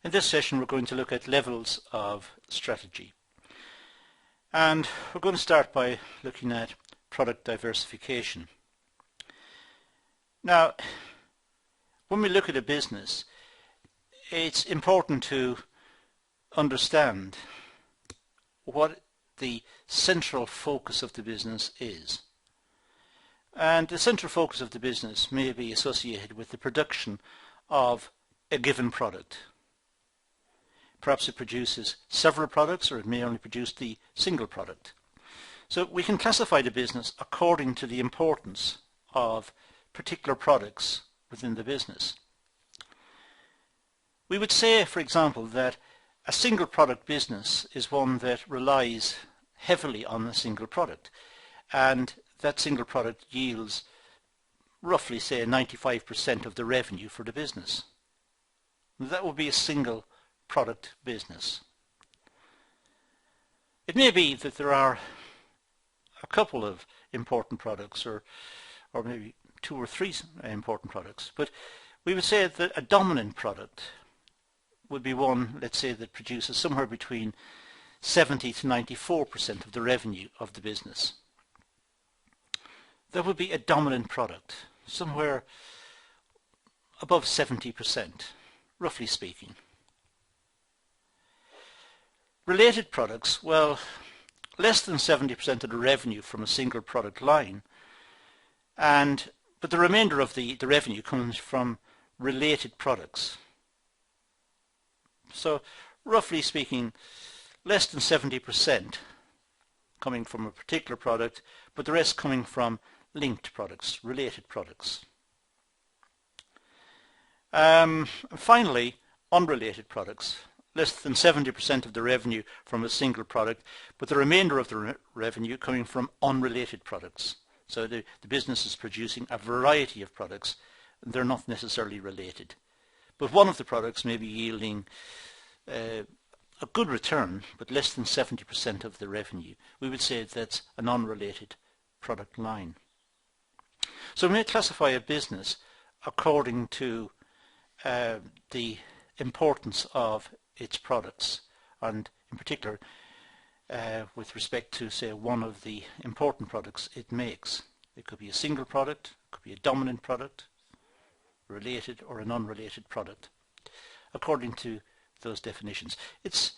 In this session we're going to look at levels of strategy, and we're going to start by looking at product diversification. Now, when we look at a business, it's important to understand what the central focus of the business is. And the central focus of the business may be associated with the production of a given product. Perhaps it produces several products, or it may only produce the single product. So we can classify the business according to the importance of particular products within the business. We would say, for example, that a single product business is one that relies heavily on a single product, and that single product yields roughly, say, 95% of the revenue for the business. That would be a single product business. It may be that there are a couple of important products, or maybe two or three important products, but we would say that a dominant product would be one, let's say, that produces somewhere between 70 to 94% of the revenue of the business. That would be a dominant product, somewhere above 70%, roughly speaking. Related products, well, less than 70% of the revenue from a single product line, but the remainder of the revenue comes from related products. So, roughly speaking, less than 70% coming from a particular product, but the rest coming from linked products, related products. Finally, unrelated products. Less than 70% of the revenue from a single product, but the remainder of the revenue coming from unrelated products. So the business is producing a variety of products, and they're not necessarily related. But one of the products may be yielding a good return, but less than 70% of the revenue. We would say that's an unrelated product line. So we may classify a business according to the importance of its products, and in particular with respect to, say, one of the important products it makes. It could be a single product, it could be a dominant product, related or an unrelated product, according to those definitions. It's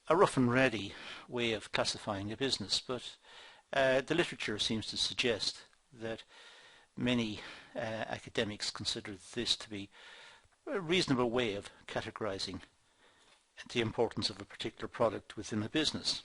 a rough and ready way of classifying a business, but the literature seems to suggest that many academics consider this to be a reasonable way of categorizing the importance of a particular product within a business.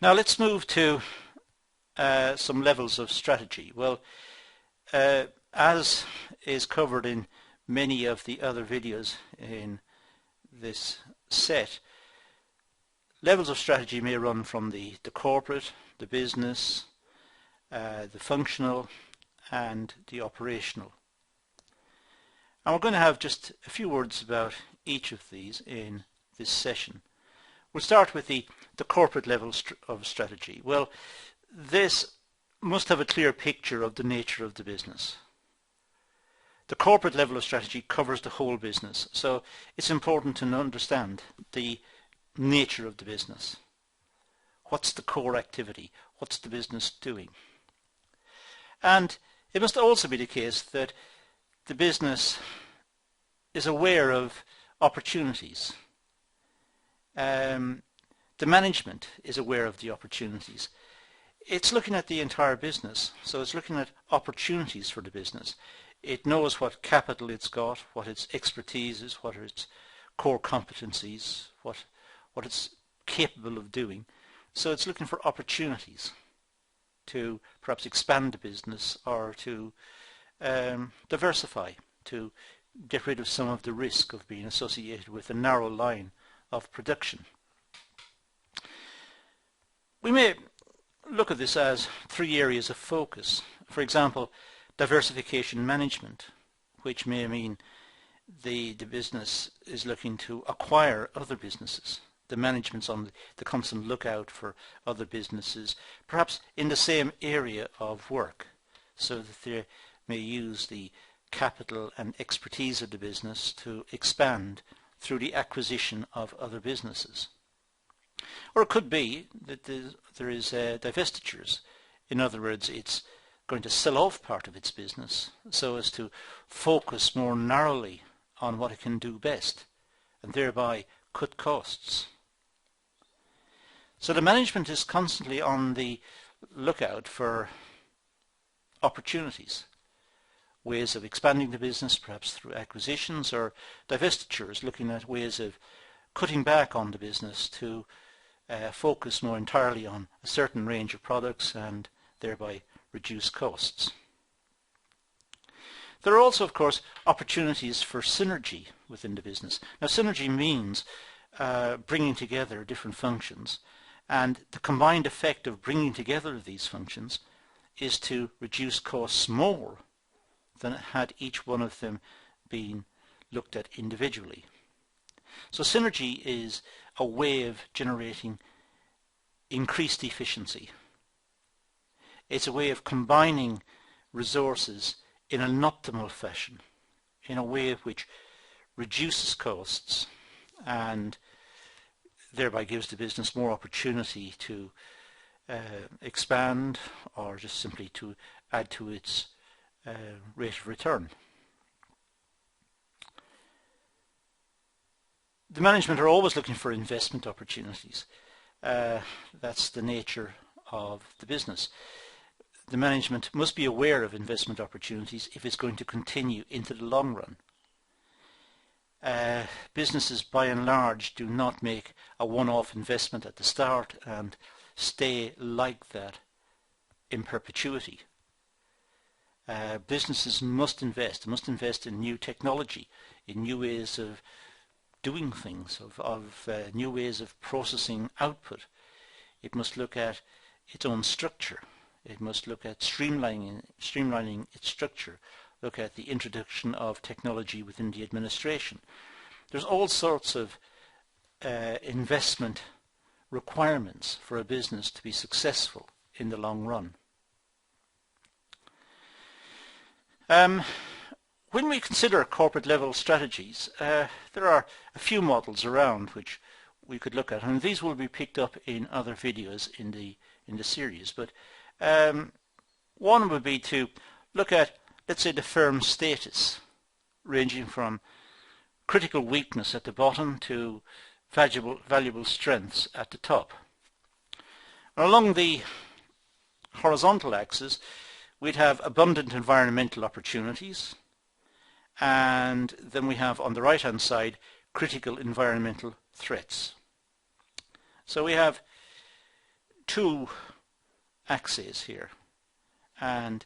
Now let's move to some levels of strategy. Well, as is covered in many of the other videos in this set, levels of strategy may run from the corporate, the business, the functional, and the operational. And we're going to have just a few words about each of these in this session. We'll start with the corporate level of strategy. Well, this must have a clear picture of the nature of the business. The corporate level of strategy covers the whole business, so it's important to understand the nature of the business. What's the core activity? What's the business doing? And it must also be the case that the business is aware of opportunities. The management is aware of the opportunities. It's looking at the entire business, so it's looking at opportunities for the business. It knows what capital it's got, what its expertise is, what are its core competencies, what it's capable of doing. So it's looking for opportunities to perhaps expand the business, or to diversify, to get rid of some of the risk of being associated with a narrow line of production. We may look at this as three areas of focus. For example, diversification management, which may mean the business is looking to acquire other businesses. The management's on the constant lookout for other businesses, perhaps in the same area of work, so that they may use the capital and expertise of the business to expand through the acquisition of other businesses. Or it could be that there is divestitures. In other words, it's going to sell off part of its business so as to focus more narrowly on what it can do best and thereby cut costs. So the management is constantly on the lookout for opportunities, ways of expanding the business, perhaps through acquisitions, or divestitures, looking at ways of cutting back on the business to focus more entirely on a certain range of products and thereby reduce costs. There are also, of course, opportunities for synergy within the business. Now, synergy means bringing together different functions, and the combined effect of bringing together these functions is to reduce costs more than had each one of them been looked at individually. So synergy is a way of generating increased efficiency. It's a way of combining resources in an optimal fashion, in a way which reduces costs and thereby gives the business more opportunity to expand or just simply to add to its rate of return. The management are always looking for investment opportunities. That's the nature of the business. The management must be aware of investment opportunities if it's going to continue into the long run. Businesses by and large do not make a one-off investment at the start and stay like that in perpetuity. Businesses must invest in new technology, in new ways of doing things, of new ways of processing output. It must look at its own structure. It must look at streamlining its structure, look at the introduction of technology within the administration. There's all sorts of investment requirements for a business to be successful in the long run. When we consider corporate level strategies, there are a few models around which we could look at, and these will be picked up in other videos in the series. But one would be to look at, let's say, the firm's status, ranging from critical weakness at the bottom to valuable strengths at the top. And along the horizontal axis, we'd have abundant environmental opportunities, and then we have on the right hand side critical environmental threats. So we have two axes here, and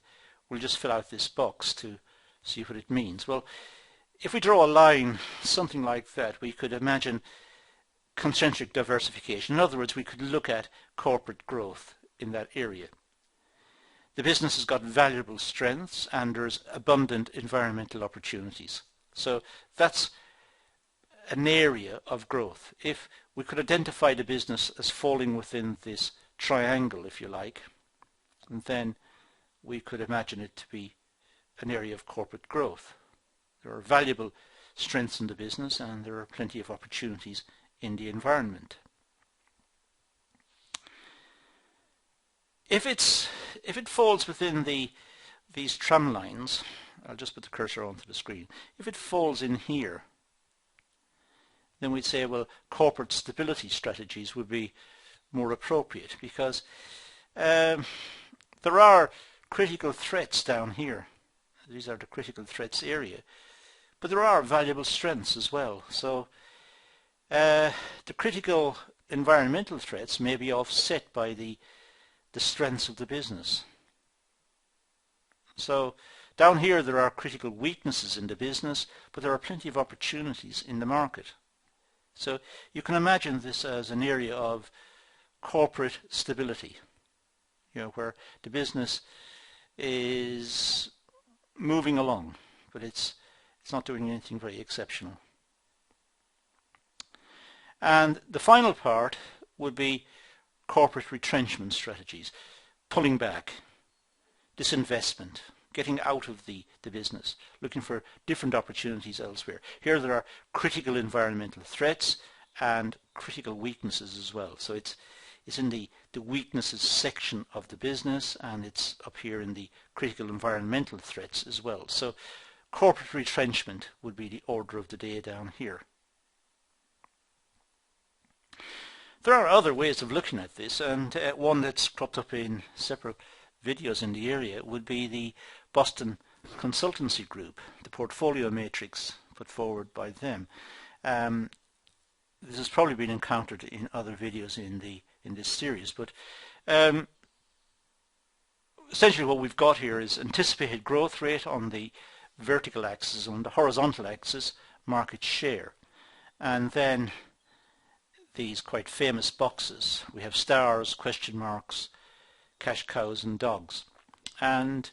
we'll just fill out this box to see what it means. Well, if we draw a line something like that, we could imagine concentric diversification. In other words, we could look at corporate growth in that area. The business has got valuable strengths and there's abundant environmental opportunities. So that's an area of growth. If we could identify the business as falling within this triangle, if you like, then we could imagine it to be an area of corporate growth. There are valuable strengths in the business and there are plenty of opportunities in the environment. If it falls within these tram lines, I'll just put the cursor onto the screen. If it falls in here, then we'd say, well, corporate stability strategies would be more appropriate, because there are critical threats down here. These are the critical threats area, but there are valuable strengths as well. So the critical environmental threats may be offset by the strengths of the business. So down here there are critical weaknesses in the business, but there are plenty of opportunities in the market. So you can imagine this as an area of corporate stability, where the business is moving along, but it's not doing anything very exceptional. And the final part would be corporate retrenchment strategies, pulling back, disinvestment, getting out of the business, looking for different opportunities elsewhere. Here there are critical environmental threats and critical weaknesses as well. So it's in the weaknesses section of the business, and it's up here in the critical environmental threats as well. So corporate retrenchment would be the order of the day down here. There are other ways of looking at this, and one that's cropped up in separate videos in the area would be the Boston Consultancy Group, the portfolio matrix put forward by them. This has probably been encountered in other videos in this series, but essentially what we've got here is anticipated growth rate on the vertical axis, on the horizontal axis market share, and then these quite famous boxes. We have stars, question marks, cash cows and dogs, and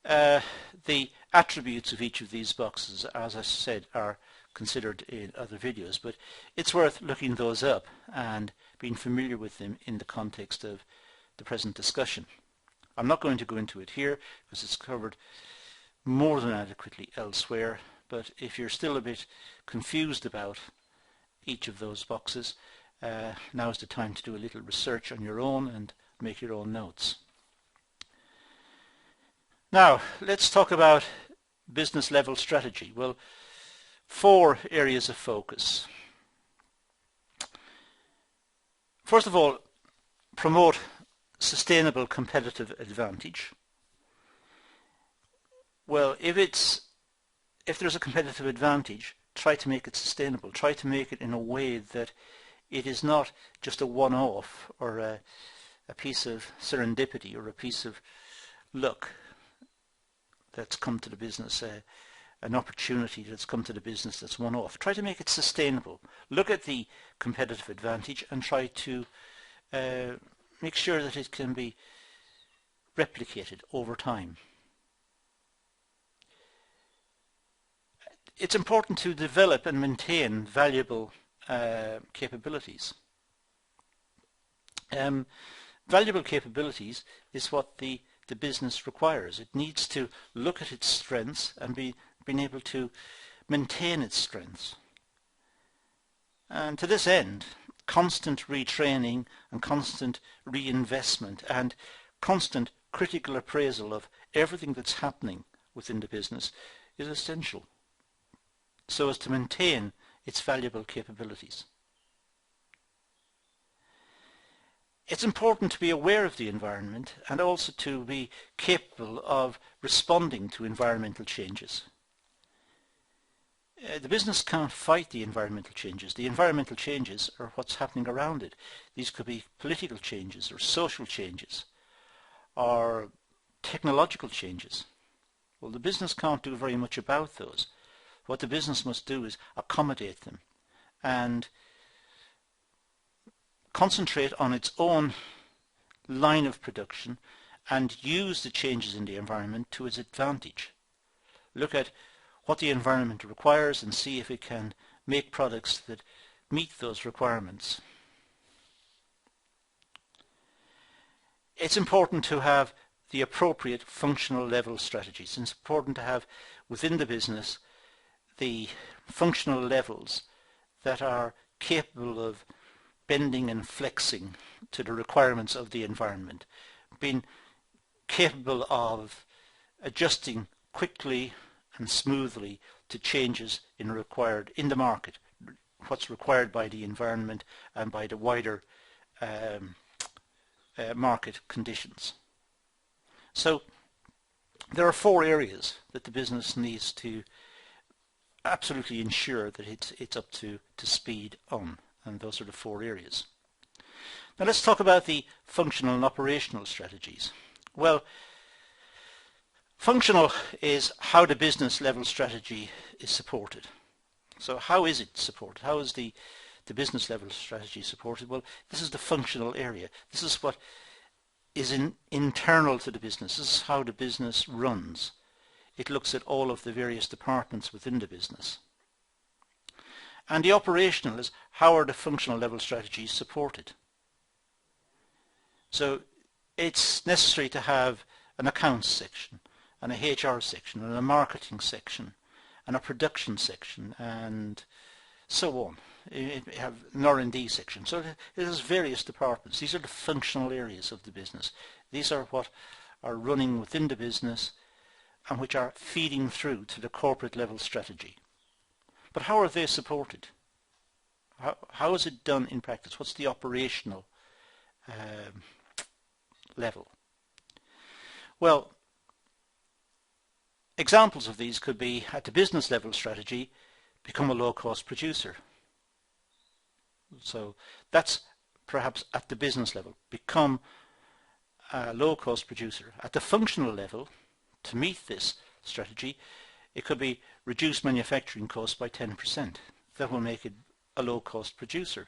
the attributes of each of these boxes, as I said, are considered in other videos, but it's worth looking those up and being familiar with them in the context of the present discussion. I'm not going to go into it here because it's covered more than adequately elsewhere, but if you're still a bit confused about each of those boxes, now is the time to do a little research on your own and make your own notes. Now let's talk about business level strategy. Well, 4 areas of focus. First of all, promote sustainable competitive advantage. Well, if there's a competitive advantage, try to make it sustainable. Try to make it in a way that it is not just a one-off or a piece of serendipity or a piece of luck that's come to the business, an opportunity that's come to the business that's one-off. Try to make it sustainable. Look at the competitive advantage and try to make sure that it can be replicated over time. It's important to develop and maintain valuable capabilities. Valuable capabilities is what the business requires. It needs to look at its strengths and being able to maintain its strengths. And to this end, constant retraining and constant reinvestment and constant critical appraisal of everything that's happening within the business is essential, so as to maintain its valuable capabilities. It's important to be aware of the environment and also to be capable of responding to environmental changes. The business can't fight the environmental changes. The environmental changes are what's happening around it. These could be political changes or social changes or technological changes. Well, the business can't do very much about those. What the business must do is accommodate them and concentrate on its own line of production and use the changes in the environment to its advantage. Look at what the environment requires and see if it can make products that meet those requirements. It's important to have the appropriate functional level strategies. It's important to have within the business the functional levels that are capable of bending and flexing to the requirements of the environment, being capable of adjusting quickly and smoothly to changes in the market, what's required by the environment and by the wider market conditions. So there are 4 areas that the business needs to absolutely ensure that it's up to speed on, and those are the 4 areas. Now let's talk about the functional and operational strategies. Well, functional is how the business level strategy is supported. So how is it supported? How is the business level strategy supported? Well, this is the functional area. This is what is internal to the business. This is how the business runs. It looks at all of the various departments within the business. And the operational is how are the functional level strategies supported. So it's necessary to have an accounts section, and a HR section, and a marketing section, and a production section, and so on. It have an R&D section. So it has various departments. These are the functional areas of the business. These are what are running within the business and which are feeding through to the corporate level strategy. But how are they supported? How is it done in practice? What's the operational level? Well, examples of these could be at the business level strategy, become a low-cost producer. So that's perhaps at the business level, become a low-cost producer. At the functional level, to meet this strategy, it could be reduce manufacturing costs by 10%. That will make it a low-cost producer.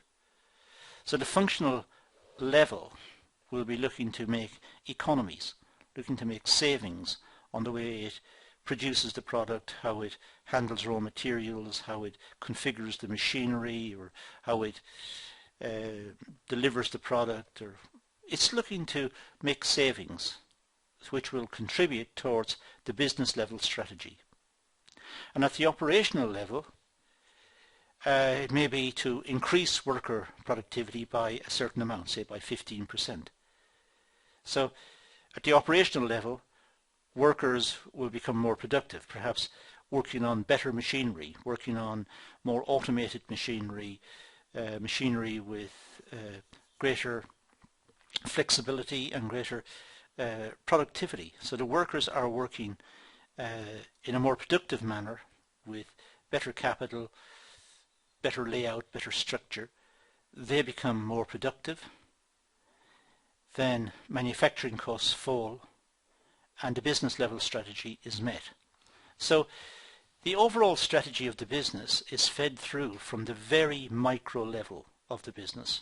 So the functional level will be looking to make economies, looking to make savings on the way it produces the product, how it handles raw materials, how it configures the machinery, or how it delivers the product. Or it's looking to make savings which will contribute towards the business level strategy. And at the operational level, it may be to increase worker productivity by a certain amount, say by 15%. So at the operational level, workers will become more productive, perhaps working on better machinery, working on more automated machinery, machinery with greater flexibility and greater productivity. So the workers are working in a more productive manner with better capital, better layout, better structure. They become more productive. Then manufacturing costs fall and the business level strategy is met. So the overall strategy of the business is fed through from the very micro level of the business.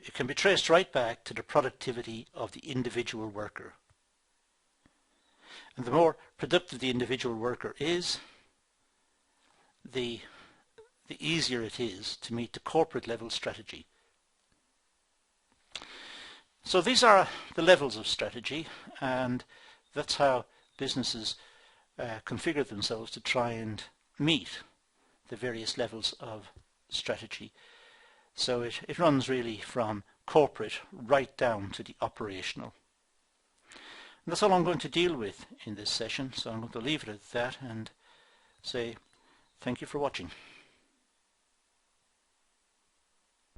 It can be traced right back to the productivity of the individual worker. And the more productive the individual worker is, the easier it is to meet the corporate level strategy. So these are the levels of strategy, and that's how businesses configure themselves to try and meet the various levels of strategy. So it runs really from corporate right down to the operational. And that's all I'm going to deal with in this session, so I'm going to leave it at that and say thank you for watching.